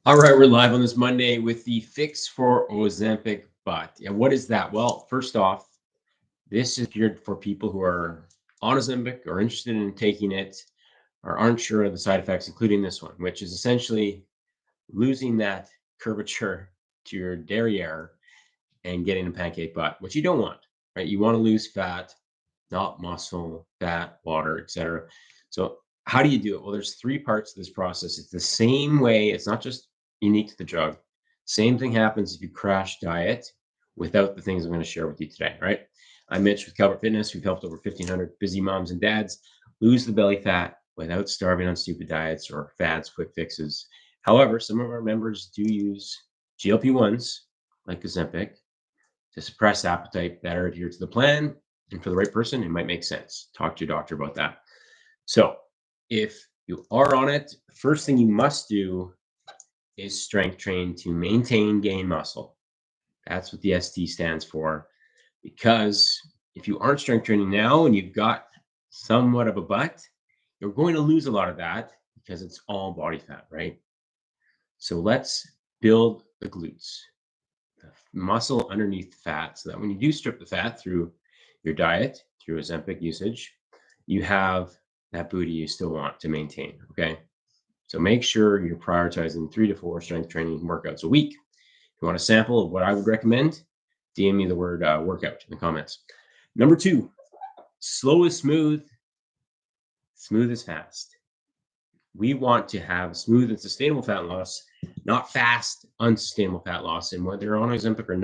All right, we're live on this Monday with the fix for Ozempic butt. Yeah, what is that? Well, first off, this is geared for people who are on Ozempic or interested in taking it or aren't sure of the side effects, including this one, which is essentially losing that curvature to your derriere and getting a pancake butt, which you don't want, right? You want to lose fat, not muscle, fat, water, etc. So how do you do it? Well, there's three parts to this process. It's the same way. It's not just unique to the drug. Same thing happens if you crash diet without the things I'm going to share with you today, right? I'm Mitch with Calvert Fitness. We've helped over 1,500 busy moms and dads lose the belly fat without starving on stupid diets or fads, quick fixes. However, some of our members do use GLP-1s like Ozempic to suppress appetite, better adhere to the plan. And for the right person, it might make sense. Talk to your doctor about that. So, if you are on it, the first thing you must do is strength train to maintain gain muscle. That's what the ST stands for. Because if you aren't strength training now and you've got somewhat of a butt, you're going to lose a lot of that because it's all body fat, right? So let's build the glutes, the muscle underneath the fat, so that when you do strip the fat through your diet, through Ozempic usage, you have that booty you still want to maintain. Okay. So make sure you're prioritizing 3 to 4 strength training workouts a week. If you want a sample of what I would recommend, DM me the word workout in the comments. Number 2, slow is smooth, smooth is fast. We want to have smooth and sustainable fat loss, not fast, unsustainable fat loss. And whether you're on Ozempic or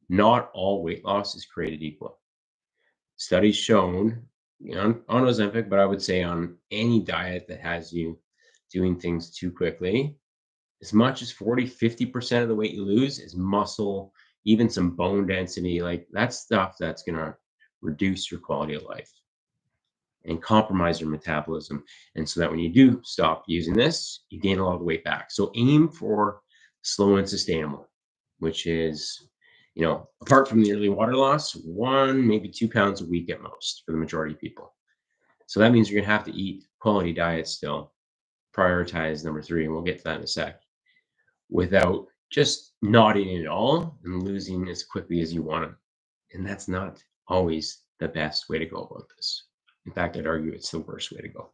not all weight loss is created equal. Studies shown on Ozempic, but I would say on any diet that has you doing things too quickly, as much as 40-50% of the weight you lose is muscle, even some bone density. Like that's stuff that's going to reduce your quality of life and compromise your metabolism. And so that when you do stop using this, you gain a lot of weight back. So aim for slow and sustainable, which is, apart from the early water loss, 1, maybe 2 pounds a week at most for the majority of people. So that means you're going to have to eat quality diet still. Prioritize number 3, and we'll get to that in a sec, without just not eating at all and losing as quickly as you want to. And that's not always the best way to go about this. In fact, I'd argue it's the worst way to go.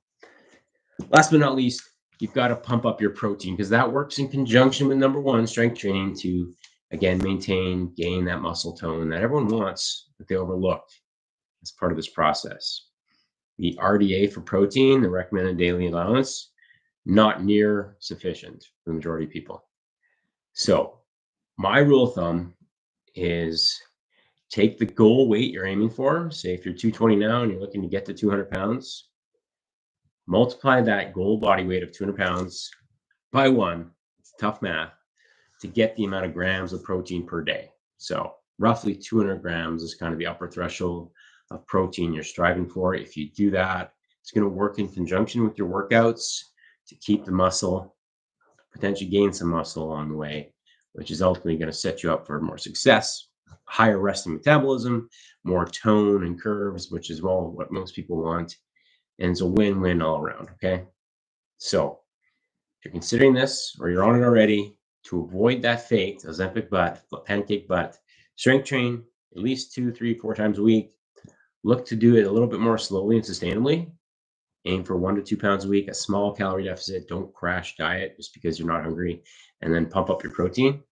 Last but not least, you've got to pump up your protein, because that works in conjunction with number 1, strength training, to, again, gain that muscle tone that everyone wants, but they overlook as part of this process. The RDA for protein, the recommended daily allowance, not near sufficient for the majority of people. So my rule of thumb is take the goal weight you're aiming for. Say if you're 220 now and you're looking to get to 200 pounds, multiply that goal body weight of 200 pounds by 1. It's tough math to get the amount of grams of protein per day. So roughly 200 grams is kind of the upper threshold of protein you're striving for. If you do that, it's going to work in conjunction with your workouts to keep the muscle, potentially gain some muscle along the way, which is ultimately going to set you up for more success, higher resting metabolism, more tone and curves, which is what most people want. And it's a win-win all around. Okay. So if you're considering this or you're on it already, to avoid that fake Ozempic butt, pancake butt, strength train at least 2, 3, 4 times a week. Look to do it a little bit more slowly and sustainably. Aim for 1 to 2 pounds a week, a small calorie deficit. Don't crash diet just because you're not hungry. And then pump up your protein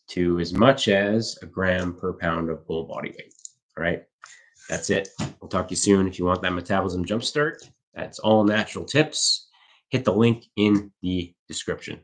to as much as a gram per pound of full body weight. All right. That's it. We'll talk to you soon. If you want that metabolism jumpstart, that's all natural tips. Hit the link in the description.